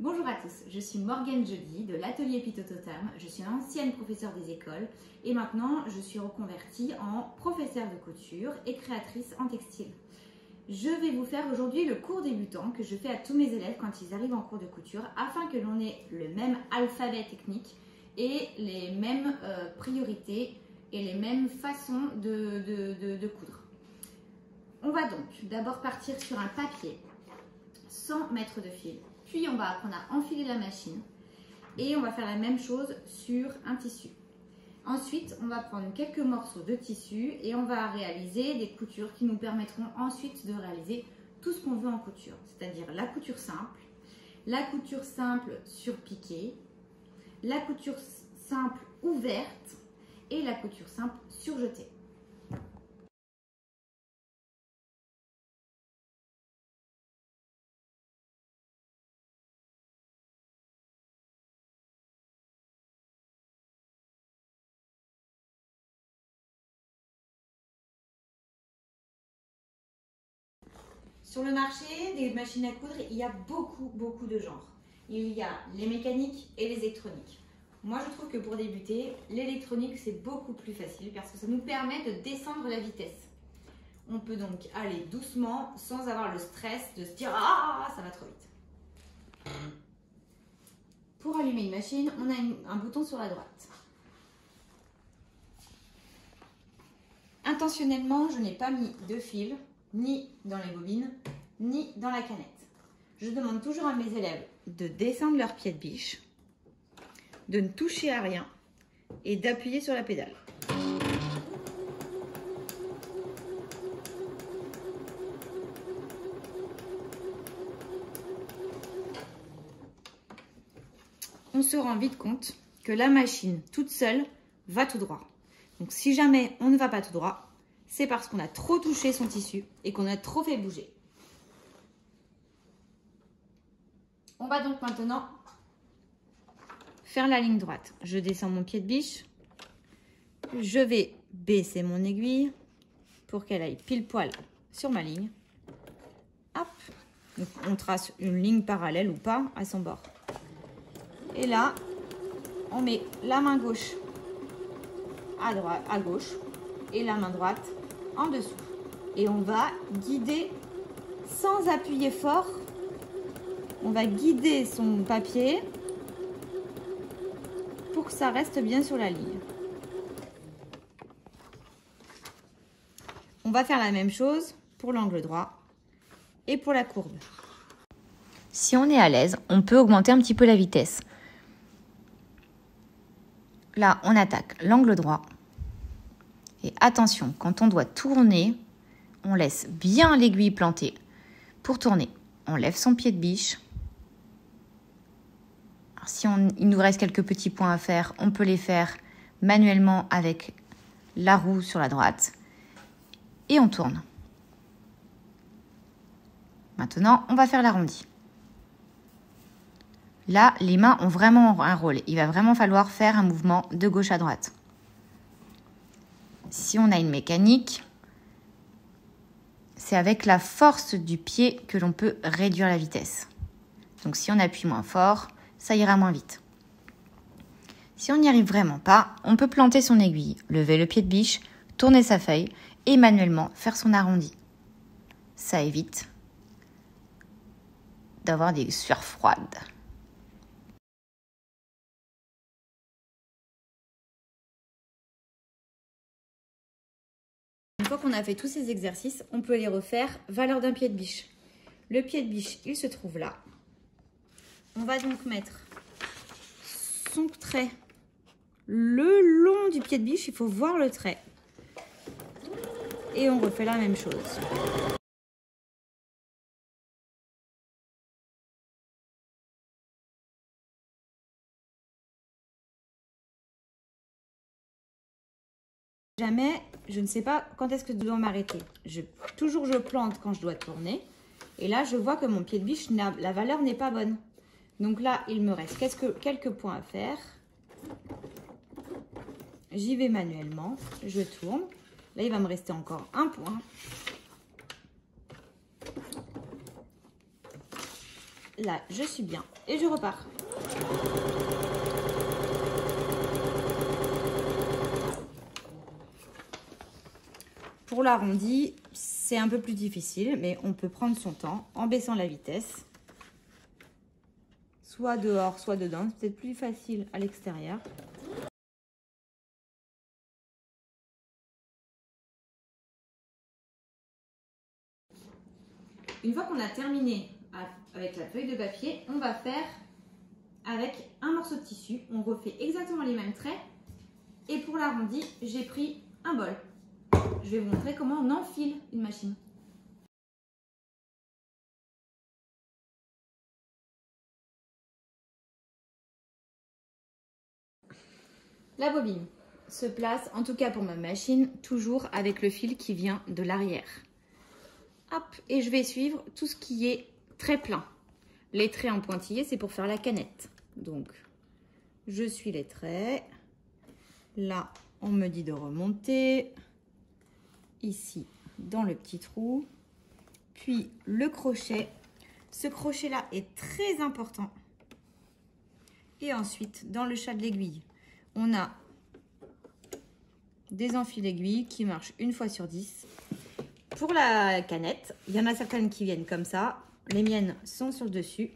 Bonjour à tous, je suis Morgane Jody de l'atelier Pitototam. Je suis ancienne professeure des écoles et maintenant je suis reconvertie en professeure de couture et créatrice en textile. Je vais vous faire aujourd'hui le cours débutant que je fais à tous mes élèves quand ils arrivent en cours de couture afin que l'on ait le même alphabet technique et les mêmes priorités et les mêmes façons de coudre. On va donc d'abord partir sur un papier sans mettre de fil. Puis on va apprendre à enfiler la machine et on va faire la même chose sur un tissu. Ensuite, on va prendre quelques morceaux de tissu et on va réaliser des coutures qui nous permettront ensuite de réaliser tout ce qu'on veut en couture. C'est-à-dire la couture simple sur piqué, la couture simple ouverte et la couture simple sur jeté. Sur le marché des machines à coudre, il y a beaucoup de genres. Il y a les mécaniques et les électroniques. Moi, je trouve que pour débuter, l'électronique, c'est beaucoup plus facile parce que ça nous permet de descendre la vitesse. On peut donc aller doucement sans avoir le stress de se dire « Ah, ça va trop vite ». Pour allumer une machine, on a un bouton sur la droite. Intentionnellement, je n'ai pas mis de fil ni dans les bobines, ni dans la canette. Je demande toujours à mes élèves de descendre leur pied de biche, de ne toucher à rien et d'appuyer sur la pédale. On se rend vite compte que la machine toute seule va tout droit. Donc si jamais on ne va pas tout droit, c'est parce qu'on a trop touché son tissu et qu'on a trop fait bouger. On va donc maintenant faire la ligne droite. Je descends mon pied de biche. Je vais baisser mon aiguille pour qu'elle aille pile poil sur ma ligne. Hop. Donc on trace une ligne parallèle ou pas à son bord. Et là, on met la main gauche à droite, à gauche et la main droite en dessous. Et on va guider sans appuyer fort. On va guider son papier pour que ça reste bien sur la ligne. On va faire la même chose pour l'angle droit et pour la courbe. Si on est à l'aise, on peut augmenter un petit peu la vitesse. Là, on attaque l'angle droit. Et attention, quand on doit tourner, on laisse bien l'aiguille plantée. Pour tourner, on lève son pied de biche. Alors, si il nous reste quelques petits points à faire, on peut les faire manuellement avec la roue sur la droite. Et on tourne. Maintenant, on va faire l'arrondi. Là, les mains ont vraiment un rôle. Il va vraiment falloir faire un mouvement de gauche à droite. Si on a une mécanique, c'est avec la force du pied que l'on peut réduire la vitesse. Donc si on appuie moins fort, ça ira moins vite. Si on n'y arrive vraiment pas, on peut planter son aiguille, lever le pied de biche, tourner sa feuille et manuellement faire son arrondi. Ça évite d'avoir des sueurs froides. Une fois qu'on a fait tous ces exercices, on peut les refaire valeur d'un pied de biche. Le pied de biche, il se trouve là. On va donc mettre son trait le long du pied de biche. Il faut voir le trait. Et on refait la même chose. Jamais, je ne sais pas quand est-ce que je dois m'arrêter. Toujours je plante quand je dois tourner. Et là, je vois que mon pied de biche, la valeur n'est pas bonne. Donc là, il me reste quelques points à faire. J'y vais manuellement. Je tourne. Là, il va me rester encore un point. Là, je suis bien et je repars. Pour l'arrondi, c'est un peu plus difficile, mais on peut prendre son temps en baissant la vitesse. Soit dehors, soit dedans. C'est peut-être plus facile à l'extérieur. Une fois qu'on a terminé avec la feuille de papier, on va faire avec un morceau de tissu. On refait exactement les mêmes traits. Et pour l'arrondi, j'ai pris un bol. Je vais vous montrer comment on enfile une machine. La bobine se place, en tout cas pour ma machine, toujours avec le fil qui vient de l'arrière. Hop, et je vais suivre tout ce qui est très plein. Les traits en pointillé, c'est pour faire la canette. Donc, je suis les traits. Là, on me dit de remonter. Ici, dans le petit trou. Puis, le crochet. Ce crochet-là est très important. Et ensuite, dans le chat de l'aiguille, on a des enfils d'aiguille qui marchent une fois sur 10. Pour la canette, il y en a certaines qui viennent comme ça. Les miennes sont sur le dessus.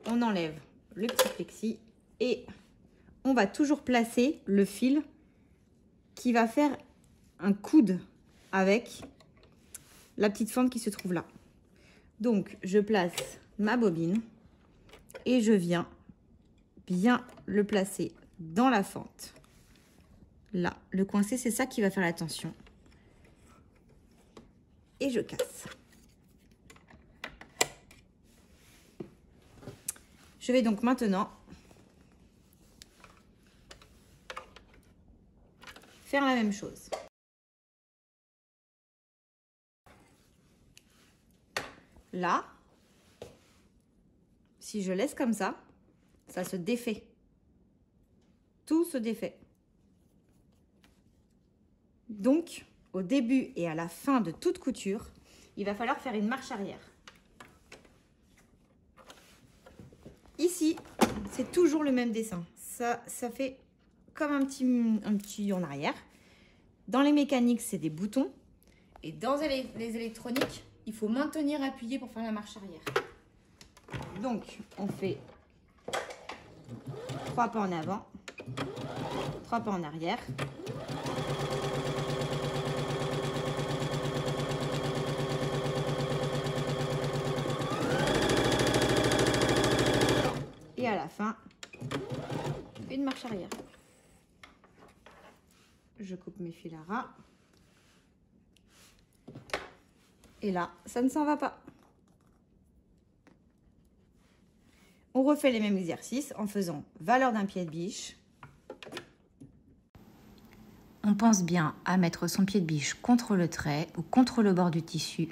On enlève le petit plexi et on va toujours placer le fil qui va faire un coude avec la petite fente qui se trouve là. Donc, je place ma bobine et je viens bien le placer dans la fente. Là, le coincer, c'est ça qui va faire la tension. Et je casse. Je vais donc maintenant faire la même chose. Là, si je laisse comme ça se défait. Tout se défait. Donc, au début et à la fin de toute couture, il va falloir faire une marche arrière. Ici, c'est toujours le même dessin. Ça fait comme un petit en arrière. Dans les mécaniques, c'est des boutons. Et dans les électroniques, il faut maintenir appuyé pour faire la marche arrière. Donc, on fait 3 pas en avant, 3 pas en arrière. Et à la fin, une marche arrière. Je coupe mes fils à ras. Et là, ça ne s'en va pas. On refait les mêmes exercices en faisant valeur d'un pied de biche. On pense bien à mettre son pied de biche contre le trait ou contre le bord du tissu.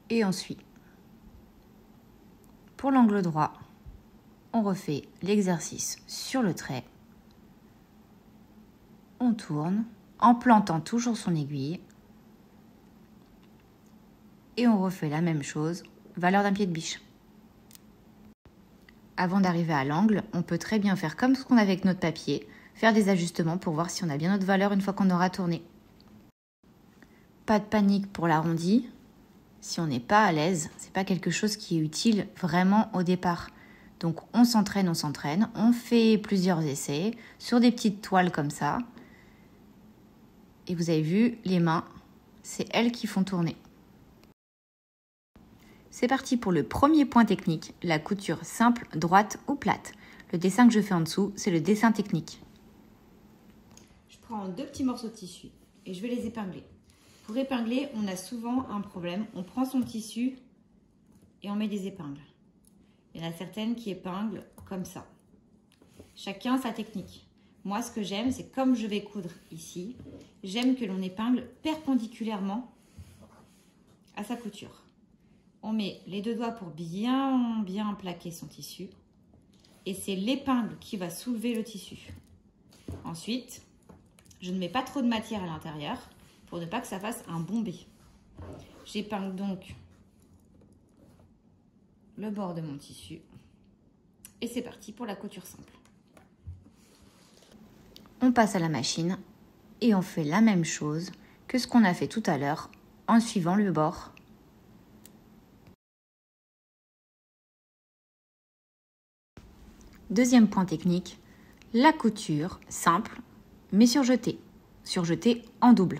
Et ensuite, pour l'angle droit, on refait l'exercice sur le trait. On tourne en plantant toujours son aiguille. Et on refait la même chose, valeur d'un pied de biche. Avant d'arriver à l'angle, on peut très bien faire comme ce qu'on a avec notre papier, faire des ajustements pour voir si on a bien notre valeur une fois qu'on aura tourné. Pas de panique pour l'arrondi. Si on n'est pas à l'aise, c'est pas quelque chose qui est utile vraiment au départ. Donc on s'entraîne, on fait plusieurs essais sur des petites toiles comme ça. Et vous avez vu, les mains, c'est elles qui font tourner. C'est parti pour le premier point technique, la couture simple, droite ou plate. Le dessin que je fais en dessous, c'est le dessin technique. Je prends 2 petits morceaux de tissu et je vais les épingler. Pour épingler, on a souvent un problème. On prend son tissu et on met des épingles. Il y en a certaines qui épinglent comme ça. Chacun sa technique. Moi, ce que j'aime, c'est comme je vais coudre ici, j'aime que l'on épingle perpendiculairement à sa couture. On met les 2 doigts pour bien plaquer son tissu. Et c'est l'épingle qui va soulever le tissu. Ensuite, je ne mets pas trop de matière à l'intérieur pour ne pas que ça fasse un bombé. J'épingle donc le bord de mon tissu. Et c'est parti pour la couture simple. On passe à la machine et on fait la même chose que ce qu'on a fait tout à l'heure en suivant le bord. Deuxième point technique, la couture simple mais surjetée en double.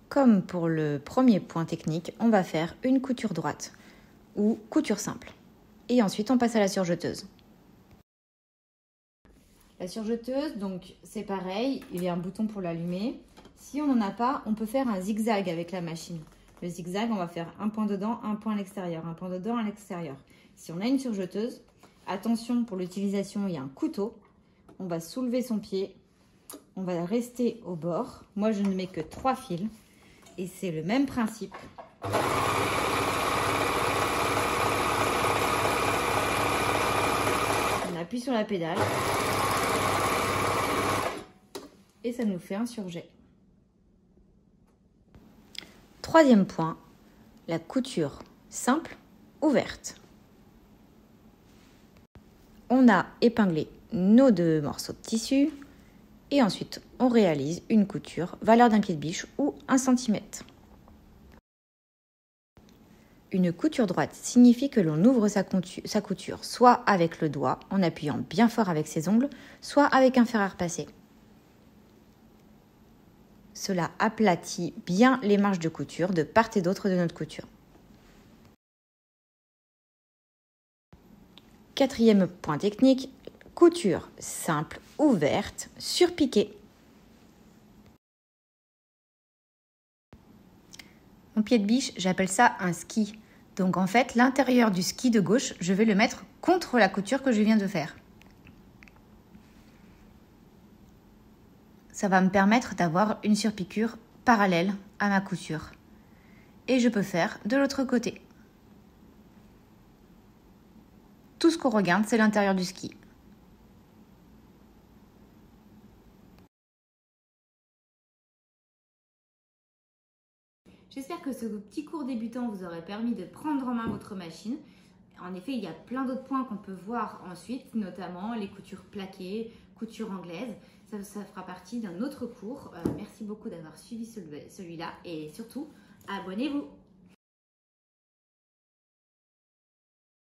Comme pour le premier point technique, on va faire une couture droite ou couture simple. Et ensuite, on passe à la surjeteuse. La surjeteuse, donc c'est pareil, il y a un bouton pour l'allumer. Si on n'en a pas, on peut faire un zigzag avec la machine. Le zigzag, on va faire un point dedans, un point à l'extérieur, un point dedans, à l'extérieur. Si on a une surjeteuse, attention pour l'utilisation, il y a un couteau. On va soulever son pied, on va rester au bord. Moi, je ne mets que 3 fils et c'est le même principe. On appuie sur la pédale et ça nous fait un surjet. Troisième point, la couture simple ouverte. On a épinglé nos 2 morceaux de tissu et ensuite on réalise une couture valeur d'un pied de biche ou 1 cm. Une couture droite signifie que l'on ouvre sa couture soit avec le doigt en appuyant bien fort avec ses ongles, soit avec un fer à repasser. Cela aplatit bien les marges de couture de part et d'autre de notre couture. Quatrième point technique, couture simple, ouverte, surpiquée. Mon pied de biche, j'appelle ça un ski. Donc en fait, l'intérieur du ski de gauche, je vais le mettre contre la couture que je viens de faire. Ça va me permettre d'avoir une surpiqûre parallèle à ma couture. Et je peux faire de l'autre côté. Tout ce qu'on regarde, c'est l'intérieur du ski. J'espère que ce petit cours débutant vous aurait permis de prendre en main votre machine. En effet, il y a plein d'autres points qu'on peut voir ensuite, notamment les coutures plaquées, couture anglaise. Ça fera partie d'un autre cours. Merci beaucoup d'avoir suivi celui-là et surtout, abonnez-vous.